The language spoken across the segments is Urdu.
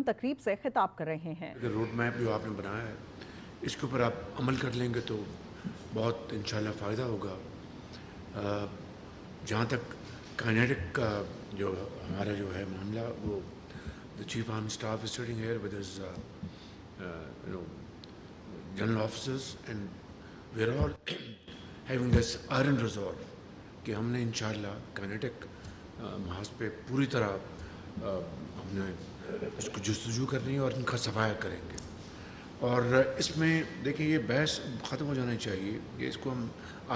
تقریب سے خطاب کر رہے ہیں۔ روڈ میپ جو آپ نے بنایا ہے اس کے اوپر آپ عمل کر لیں گے تو بہت انشاءاللہ فائدہ ہوگا۔ جہاں تک کائنیٹک کا جو ہمارا جو ہے معاملہ، وہ the chief army staff is sitting here with his general officers, and we are all having this iron resolve کہ ہم نے انشاءاللہ کائنیٹک محاذ پہ پوری طرح ہم نے اس کو جستجو کرنی ہے اور ان کا صفایا کریں گے۔ اور اس میں دیکھیں یہ بحث ختم ہو جانا چاہیے کہ اس کو ہم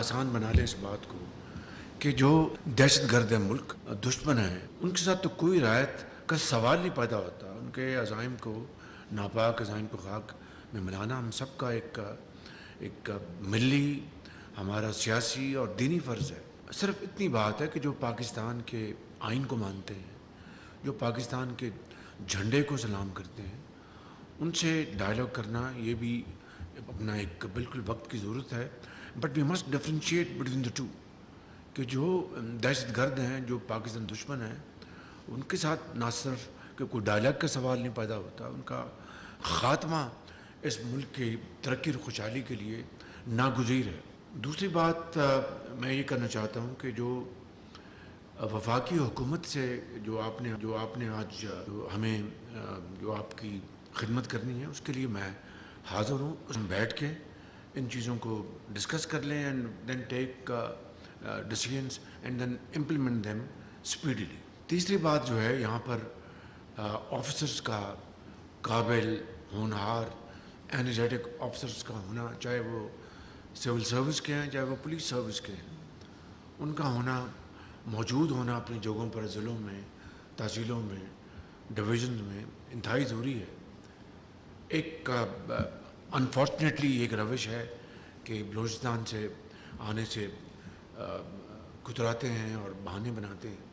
آسان بنا لیں اس بات کو کہ جو دہشت گرد ملک دشمن ہیں ان کے ساتھ تو کوئی رعایت کا سوال نہیں پیدا ہوتا۔ ان کے عزائم کو، ناپاک عزائم کو خاک میں ملانا ہم سب کا ایک ملی، ہمارا سیاسی اور دینی فرض ہے۔ صرف اتنی بات ہے کہ جو پاکستان کے آئین کو مانتے ہیں، جو پاکستان کے جھنڈے کو سلام کرتے ہیں، ان سے ڈائلاگ کرنا یہ بھی اپنا ایک بالکل وقت کی ضرورت ہے۔ But we must differentiate between the two کہ جو دہشت گرد ہیں، جو پاکستان دشمن ہیں، ان کے ساتھ نہ صرف کہ کوئی ڈائلاگ کا سوال نہیں پیدا ہوتا، ان کا خاتمہ اس ملک کی ترقی اور خوشحالی کے لیے ناگزیر ہے۔ دوسری بات میں یہ کرنا چاہتا ہوں کہ جو وفاقی حکومت سے جو آپ نے آج ہمیں جو آپ کی خدمت کرنی ہے، اس کے لیے میں حاضر ہوں۔ اس میں بیٹھ کے ان چیزوں کو ڈسکس کر لیں and then take decisions and then implement them speedily. تیسری بات جو ہے یہاں پر آفیسرس کا قابل، ہونہار، انرجیٹک آفیسرس کا ہونا، چاہے وہ سول سروس کے ہیں چاہے وہ پولیس سروس کے ہیں، ان کا ہونا، موجود ہونا اپنی جگہوں پر، ضلعوں میں، تحصیلوں میں، ڈویژنز میں انتہائی ضروری ہے۔ ایک انفارچونیٹلی ایک روش ہے کہ بلوچستان سے آنے سے کتراتے ہیں اور بہانے بناتے ہیں۔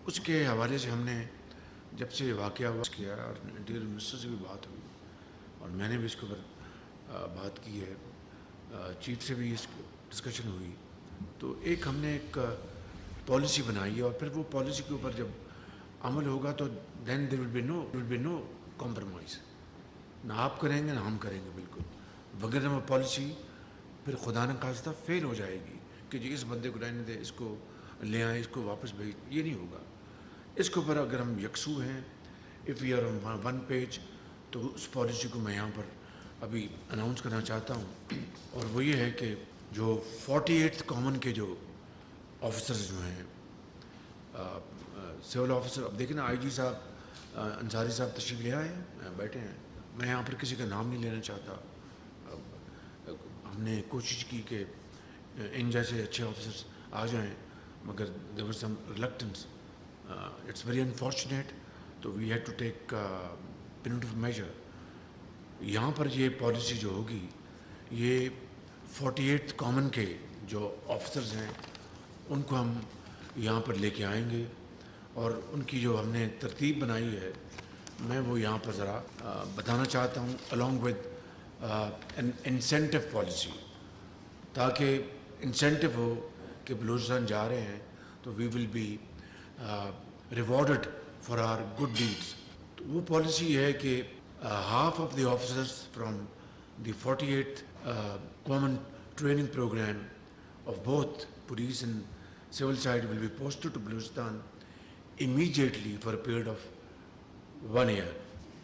اس کے حوالے سے ہم نے جب سے واقعہ ہوا کیا اور انٹیریئر منسٹر سے بھی بات ہوئی اور میں نے بھی اس کے اوپر بات کی ہے، چیف سے بھی اس ڈسکشن ہوئی، تو ہم نے ایک پالیسی بنائی ہے اور پھر وہ پالیسی کے اوپر جب عمل ہوگا تو دین دیر ول بی نو کمپرومائز۔ نہ آپ کریں گے نہ ہم کریں گے، بالکل وغیرہ وہ پالیسی پھر خدا نخواستہ فیل ہو جائے گی کہ جی اس بندے کو رہنے دیں، اس کو لے آئیں، اس کو واپس بھیج، یہ نہیں ہوگا۔ اس کے اوپر اگر ہم یکسو ہیں، if we are on one page, تو اس پالیسی کو میں یہاں پر ابھی اناؤنس کرنا چاہتا ہوں، اور وہ یہ ہے کہ جو 48 کامن کے جو آفیسرز جو ہیں، سول آفیسر، اب دیکھیں نا آئی جی صاحب انصاری صاحب تشریف لے آئے ہیں، بیٹھے ہیں، میں یہاں پر کسی کا نام نہیں لینا چاہتا۔ ہم نے کوشش کی کہ ان جیسے اچھے آفیسرز آ جائیں، مگر there was some reluctance. It's very unfortunate, تو we had to take punitive measure. یہاں پر یہ پالیسی جو ہوگی، یہ 48 کامن کے جو آفیسرز ہیں ان کو ہم یہاں پر لے کے آئیں گے، اور ان کی جو ہم نے ترتیب بنائی ہے میں وہ یہاں پر ذرا بتانا چاہتا ہوں، along with an incentive policy، تاکہ انسینٹیو ہو کہ بلوچستان جا رہے ہیں تو we will be rewarded for our good deeds. تو وہ پالیسی ہے کہ half of the officers from the 48th common training program of both police and civil side will be posted to Balochistan immediately for a period of 1 year.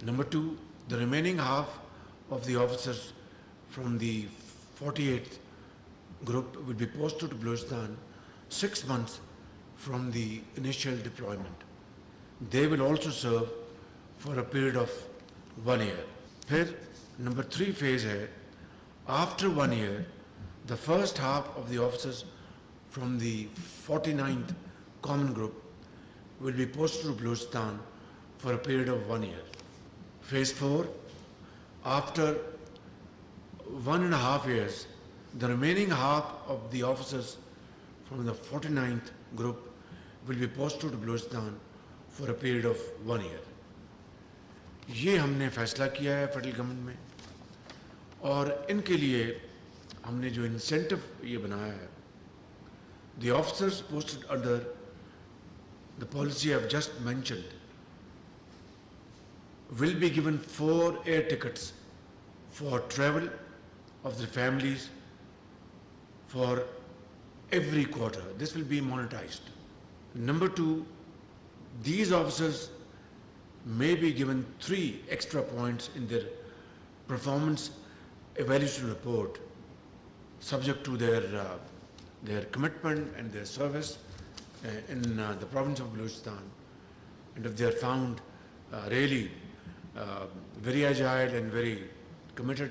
Number two, the remaining half of the officers from the 48th group will be posted to Balochistan 6 months from the initial deployment. They will also serve for a period of 1 year. Pھر number 3 phase ہے، after 1 year, the first half of the officers from the 49th common group will be posted to Balochistan for a period of 1 year. Phase 4, after 1.5 years, the remaining half of the officers from the 49th group will be posted to Balochistan for a period of 1 year. یہ ہم نے فیصلہ کیا ہے فیڈرل گورنمنٹ میں، اور ان کے لیے ہم نے جو انسینٹو یہ بنایا ہے، the officers posted under the policy I've just mentioned will be given 4 air tickets for travel of the families for every quarter. This will be monetized. Number 2, these officers may be given 3 extra points in their performance evaluation report, subject to their commitment and their service in the province of Balochistan. And if they are found really very agile and very committed,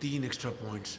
3 extra points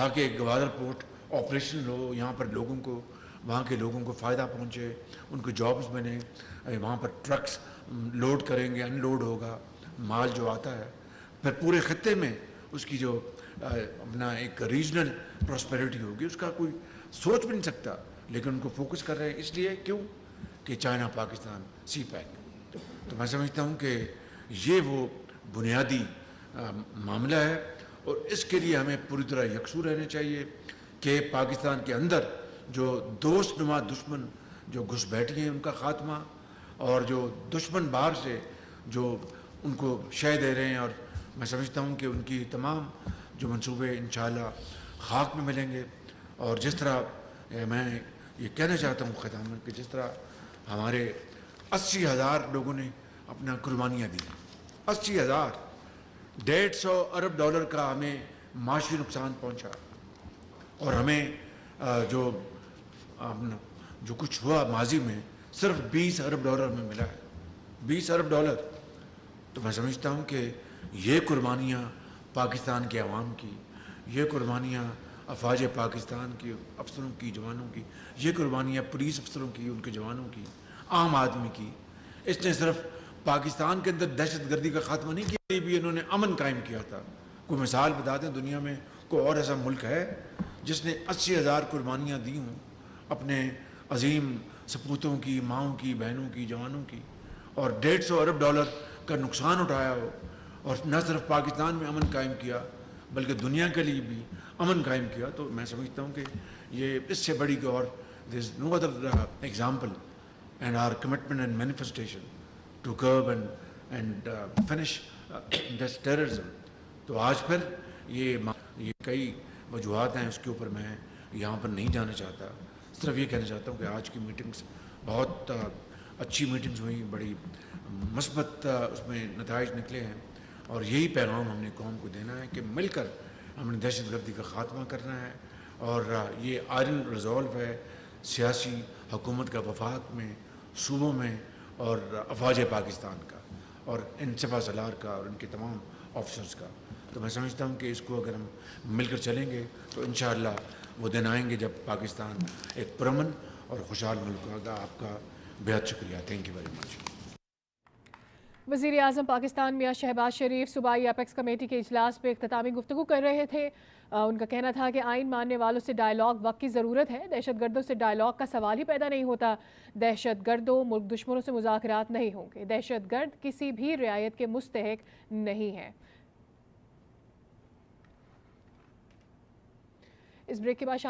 تاکہ گوادر پورٹ آپریشن ہو, یہاں پر لوگوں کو, وہاں کے لوگوں کو فائدہ پہنچے, ان کو جابز بنے, وہاں پر ٹرکس لوڈ کریں گے, ان لوڈ ہوگا مال جو آتا ہے, پھر پورے خطے میں اس کی جو اپنا ایک ریجنل پراسپیرٹی ہوگی, اس کا کوئی سوچ بھی نہیں سکتا, لیکن ان کو فوکس کر رہے ہیں اس لیے کیوں کہ چائنا پاکستان سی پیک. تو میں سمجھتا ہوں کہ یہ وہ بنیادی معاملہ ہے, اور اس کے لیے ہمیں پوری طرح یکسو رہنا چاہیے کہ پاکستان کے اندر جو دوست نما دشمن جو گھس بیٹھے ہیں ان کا خاتمہ, اور جو دشمن باہر سے جو ان کو شے دے رہے ہیں, اور میں سمجھتا ہوں کہ ان کی تمام جو منصوبے انشاءاللہ خاک میں ملیں گے. اور جس طرح میں یہ کہنا چاہتا ہوں ختام کہ جس طرح ہمارے 80,000 لوگوں نے اپنا قربانیاں دی, 80,000, $150 ارب کا ہمیں معاشی نقصان پہنچا, اور ہمیں جو کچھ ہوا ماضی میں صرف $20 ارب میں ملا ہے, $20 ارب. تو میں سمجھتا ہوں کہ یہ قربانیاں پاکستان کے عوام کی, یہ قربانیاں افواج پاکستان کے افسروں کی, جوانوں کی, یہ قربانیاں پولیس افسروں کی, ان کے جوانوں کی, عام آدمی کی. اس نے صرف پاکستان کے اندر دہشت گردی کا خاتمہ نہیں کیا, بھی انہوں نے امن قائم کیا تھا. کوئی مثال بتا دیں دنیا میں کوئی اور ایسا ملک ہے جس نے 80,000 قربانیاں دی ہوں اپنے عظیم سپوتوں کی, ماؤں کی, بہنوں کی, جوانوں کی, اور $150 ارب کا نقصان اٹھایا ہو, اور نہ صرف پاکستان میں امن قائم کیا بلکہ دنیا کے لیے بھی امن قائم کیا. تو میں سمجھتا ہوں کہ یہ اس سے بڑی کہ اور there is no other example, and our commitment and manifestation to curb and finish this terrorism. تو آج پھر یہ کئی وجوہات ہیں, اس کے اوپر میں یہاں پر نہیں جانا چاہتا, صرف یہ کہنا چاہتا ہوں کہ آج کی میٹنگز بہت اچھی میٹنگز ہوئیں, بڑی مثبت اس میں نتائج نکلے ہیں, اور یہی پیغام ہم نے قوم کو دینا ہے کہ مل کر ہم نے دہشت گردی کا خاتمہ کرنا ہے. اور یہ آئرن ریزولو ہے سیاسی حکومت کا وفاق میں, صوبوں میں, اور افواج پاکستان کا, اور ان سپہ سالار کا, اور ان کے تمام آفیسرز کا. تو میں سمجھتا ہوں کہ اس کو اگر ہم مل کر چلیں گے تو انشاءاللہ وہ دن آئیں گے جب پاکستان ایک پرامن اور خوشحال ملک ہوگا. آپ کا بہت شکریہ. Thank you very much. وزیر اعظم پاکستان میاں شہباز شریف صوبائی اپیکس کمیٹی کے اجلاس میں اختتامی گفتگو کر رہے تھے. ان کا کہنا تھا کہ آئین ماننے والوں سے ڈائیلاگ وقت کی ضرورت ہے, دہشت گردوں سے ڈائیلاگ کا سوال ہی پیدا نہیں ہوتا. دہشت گردوں ملک دشمنوں سے مذاکرات نہیں ہوں گے, دہشت گرد کسی بھی رعایت کے مستحق نہیں ہیں. اس بریک کے بعد